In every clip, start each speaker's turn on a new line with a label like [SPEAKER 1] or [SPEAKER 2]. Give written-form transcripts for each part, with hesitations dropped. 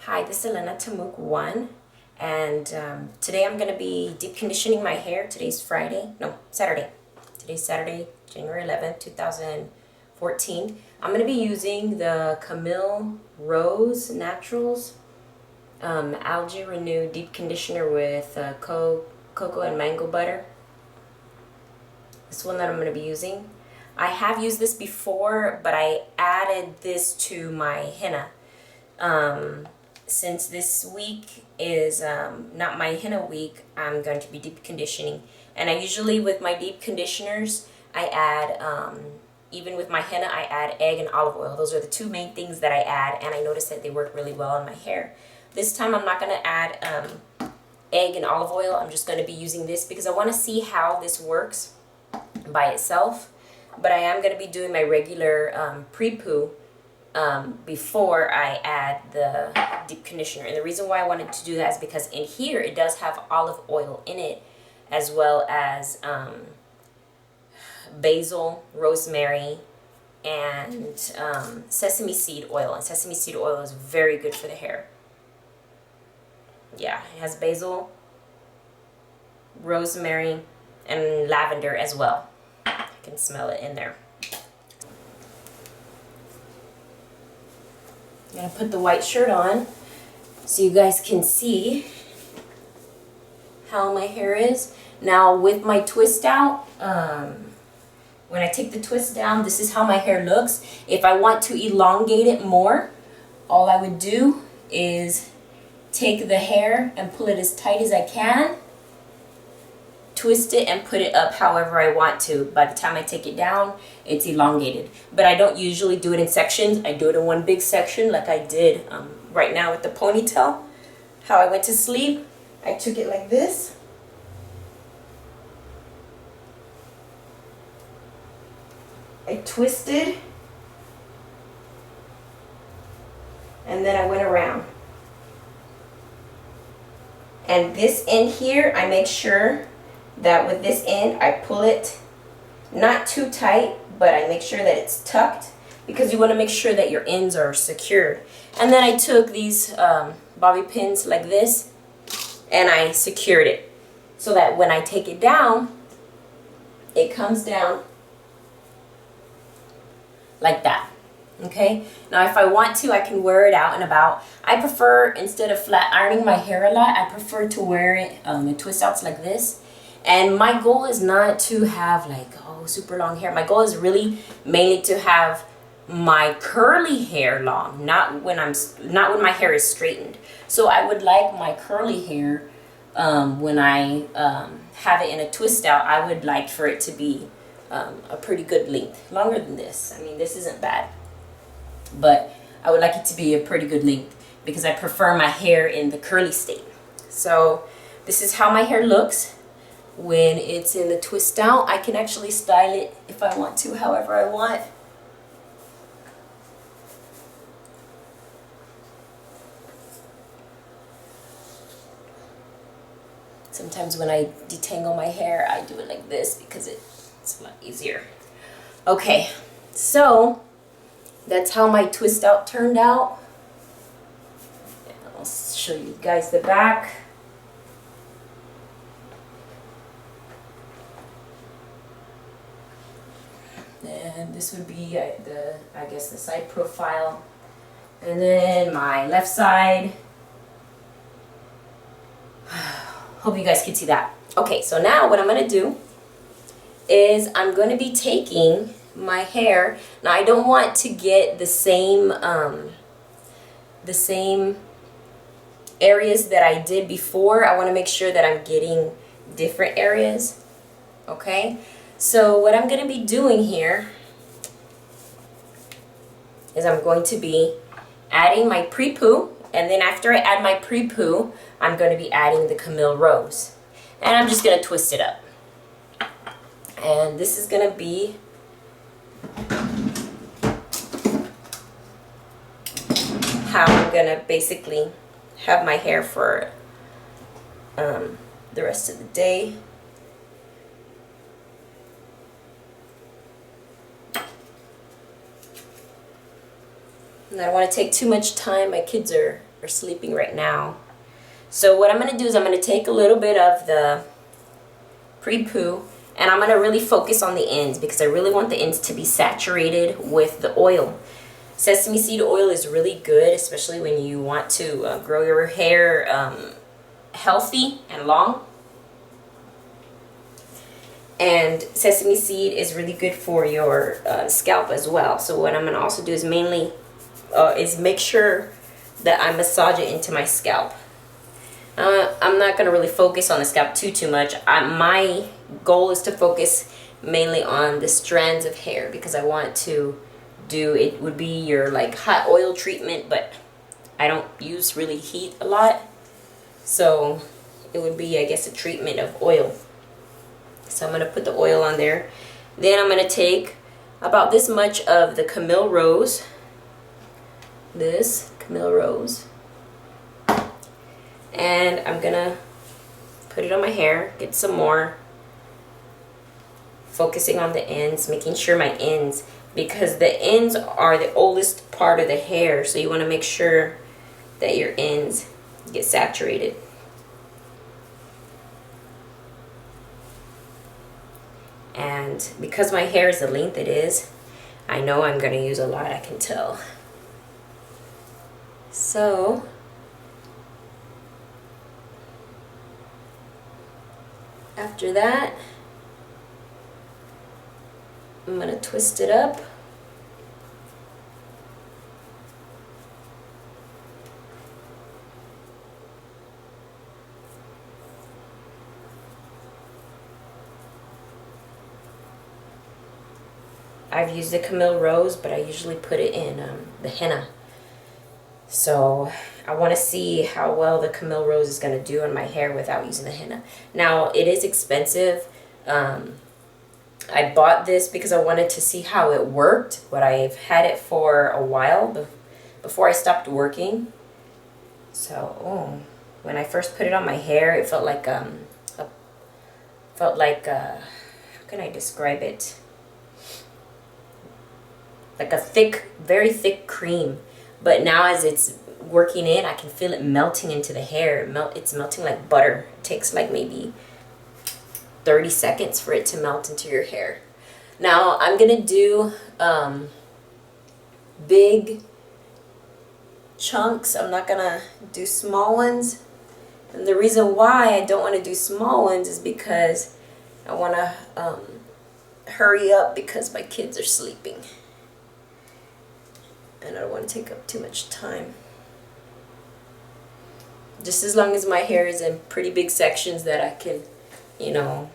[SPEAKER 1] Hi, this is Elena Tamuk 1, and today I'm going to be deep conditioning my hair. Today's Saturday. Today's Saturday, January 11th, 2014. I'm going to be using the Camille Rose Naturals Algae Renew Deep Conditioner with cocoa and mango butter. This one that I'm going to be using. I have used this before, but I added this to my henna. Since this week is not my henna week, I'm going to be deep conditioning. And I usually, with my deep conditioners, I add, even with my henna, I add egg and olive oil. Those are the two main things that I add, and I noticed that they work really well on my hair. This time I'm not going to add egg and olive oil. I'm just going to be using this because I want to see how this works by itself. But I am going to be doing my regular pre-poo before I add the deep conditioner. And the reason why I wanted to do that is because in here it does have olive oil in it, as well as basil, rosemary, and sesame seed oil. And sesame seed oil is very good for the hair. Yeah, it has basil, rosemary, and lavender as well. I can smell it in there. I'm going to put the white shirt on so you guys can see how my hair is. Now with my twist out, when I take the twist down, this is how my hair looks. If I want to elongate it more, all I would do is take the hair and pull it as tight as I can, twist it and put it up however I want to. By the time I take it down, it's elongated. But I don't usually do it in sections. I do it in one big section like I did right now with the ponytail. How I went to sleep, I took it like this. I twisted, and then I went around. And this end here, I make sure that with this end, I pull it not too tight, but I make sure that it's tucked, because you want to make sure that your ends are secured. And then I took these bobby pins like this, and I secured it so that when I take it down, it comes down like that. Okay, now if I want to, I can wear it out and about. I prefer, instead of flat ironing my hair a lot, I prefer to wear it in twist outs like this. And my goal is not to have like, oh, super long hair. My goal is really mainly to have my curly hair long, not when my hair is straightened. So I would like my curly hair when I have it in a twist out. I would like for it to be a pretty good length, longer than this. I mean, this isn't bad, but I would like it to be a pretty good length because I prefer my hair in the curly state. So this is how my hair looks when it's in the twist out. I can actually style it if I want to, however I want. Sometimes when I detangle my hair, I do it like this because it's a lot easier. Okay, so that's how my twist out turned out. I'll show you guys the back. And this would be I guess the side profile. And then my left side. Hope you guys can see that. Okay, so now what I'm going to do is I'm going to be taking my hair. Now I don't want to get the same areas that I did before. I want to make sure that I'm getting different areas. Okay, so what I'm going to be doing here is I'm going to be adding my pre-poo, and then after I add my pre-poo, I'm going to be adding the Camille Rose, and I'm just going to twist it up. And this is going to be how I'm going to basically have my hair for the rest of the day. And I don't want to take too much time. My kids are are sleeping right now. So what I'm going to do is I'm going to take a little bit of the pre-poo, and I'm going to really focus on the ends because I really want the ends to be saturated with the oil. Sesame seed oil is really good, especially when you want to grow your hair healthy and long. And sesame seed is really good for your scalp as well. So what I'm going to also do is mainly is make sure that I massage it into my scalp. I'm not going to really focus on the scalp too much. My goal is to focus mainly on the strands of hair because I want to do, it would be your like hot oil treatment, but I don't use really heat a lot. So it would be, I guess, a treatment of oil. So I'm going to put the oil on there. Then I'm going to take about this much of the Camille Rose. This Camille Rose. And I'm going to put it on my hair. Get some more. Focusing on the ends. Making sure my ends. Because the ends are the oldest part of the hair. So you want to make sure that your ends get saturated. And because my hair is the length it is, I know I'm going to use a lot, I can tell. So, after that, I'm going to twist it up. I've used the Camille Rose, but I usually put it in the Henna. So I want to see how well the Camille Rose is going to do on my hair without using the Henna. Now, it is expensive. I bought this because I wanted to see how it worked, but I've had it for a while before I stopped working. So, when I first put it on my hair, it felt like, how can I describe it? Like a thick, very thick cream. But now as it's working in, I can feel it melting into the hair. It's melting like butter. It takes like maybe 30 seconds for it to melt into your hair. Now I'm going to do big chunks. I'm not going to do small ones. And the reason why I don't want to do small ones is because I want to hurry up because my kids are sleeping. And I don't want to take up too much time. Just as long as my hair is in pretty big sections that I can, you know,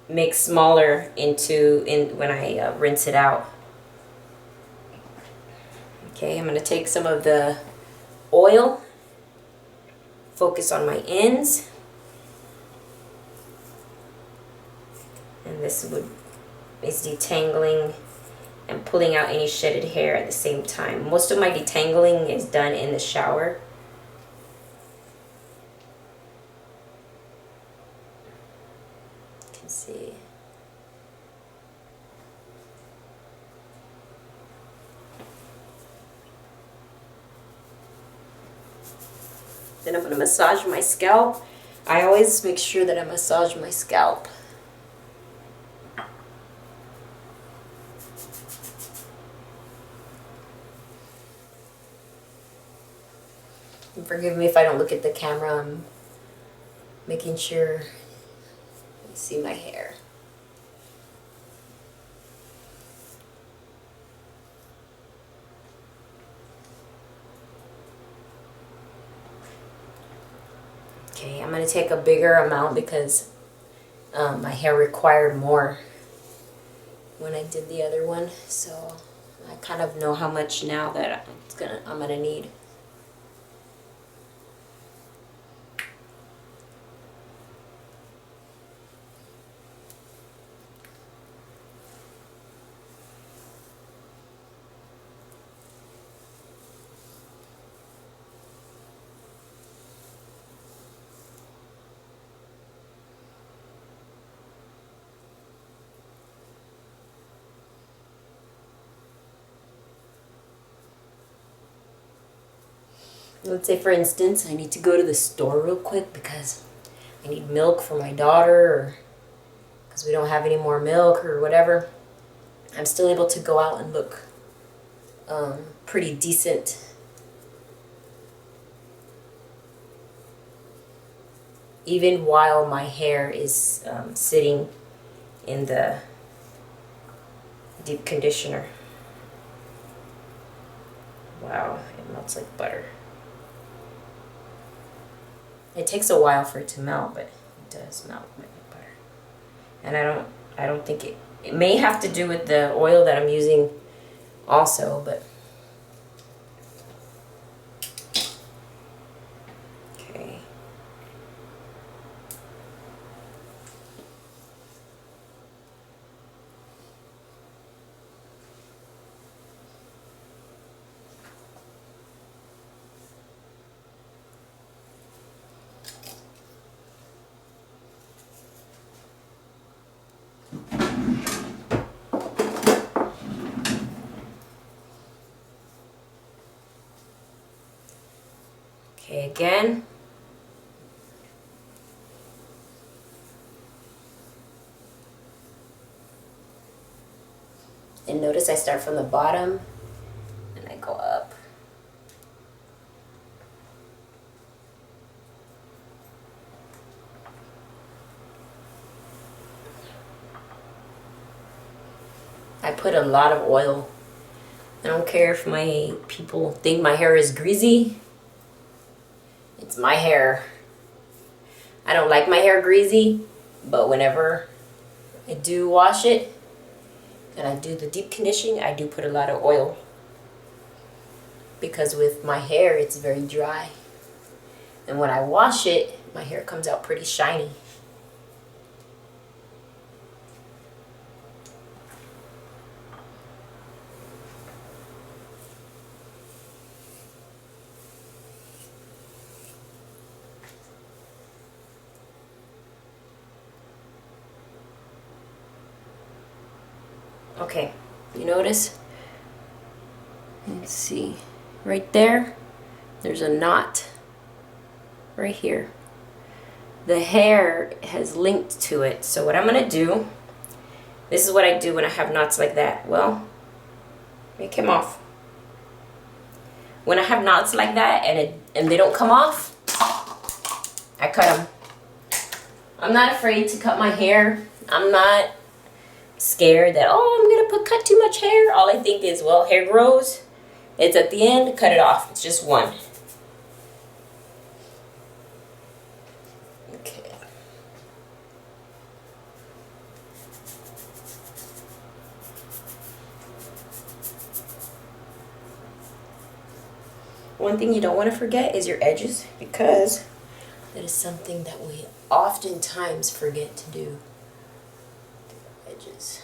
[SPEAKER 1] make smaller when I rinse it out. Okay, I'm going to take some of the oil, focus on my ends, and this is detangling and pulling out any shedded hair at the same time. Most of my detangling is done in the shower. You can see. Then I'm going to massage my scalp. I always make sure that I massage my scalp. And forgive me if I don't look at the camera. I'm making sure you see my hair. Okay, I'm going to take a bigger amount because my hair required more when I did the other one. So I kind of know how much now that I'm gonna need. Let's say, for instance, I need to go to the store real quick because I need milk for my daughter, or because we don't have any more milk or whatever. I'm still able to go out and look pretty decent. Even while my hair is sitting in the deep conditioner. Wow, it melts like butter. It takes a while for it to melt, but it does melt like butter. And I don't think it may have to do with the oil that I'm using also, but okay. Okay, again. And notice I start from the bottom and I go up. I put a lot of oil. I don't care if my people think my hair is greasy. It's my hair. I don't like my hair greasy, but whenever I do wash it and I do the deep conditioning, I do put a lot of oil. Because with my hair, it's very dry. And when I wash it, my hair comes out pretty shiny. Okay, you notice? Let's see, right there, there's a knot right here. The hair has linked to it. So what I'm gonna do, this is what I do when I have knots like that. Well, it came off. When I have knots like that and they don't come off, I cut them. I'm not afraid to cut my hair. I'm not scared that, oh, I'm gonna cut too much hair. All I think is, well, hair grows. It's at the end, cut it off. It's just one. Okay. One thing you don't want to forget is your edges, because that is something that we oftentimes forget to do. Edges.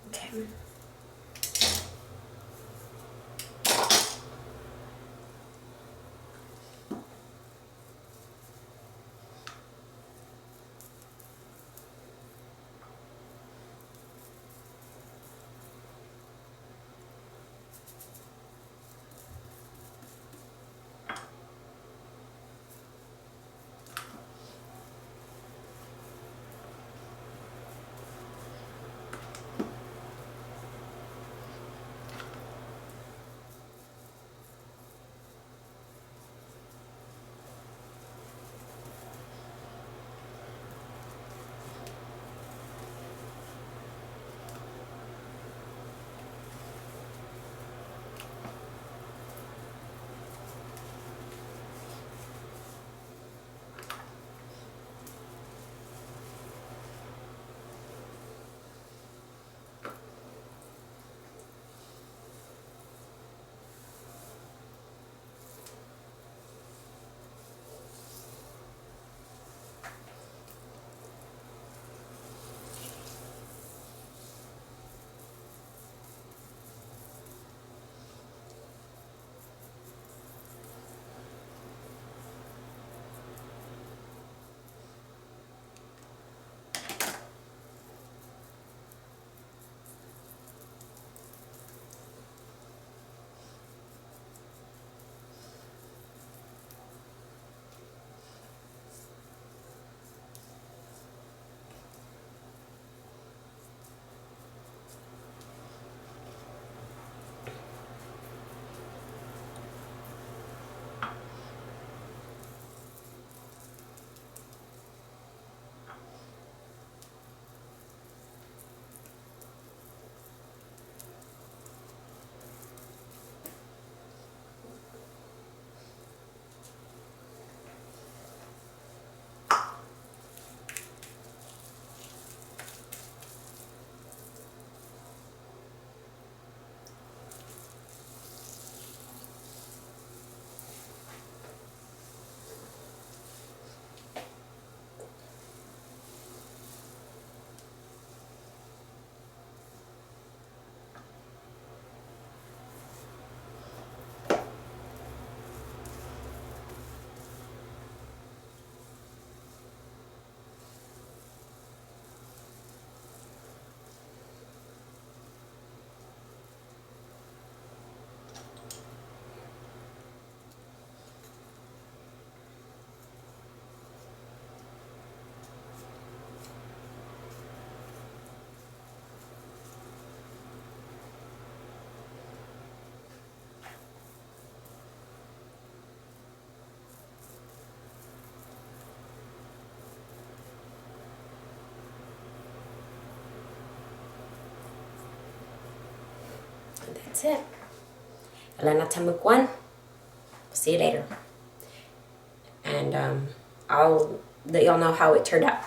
[SPEAKER 1] Okay. And that's it. Elena Tamukwan. See you later. And I'll let y'all know how it turned out.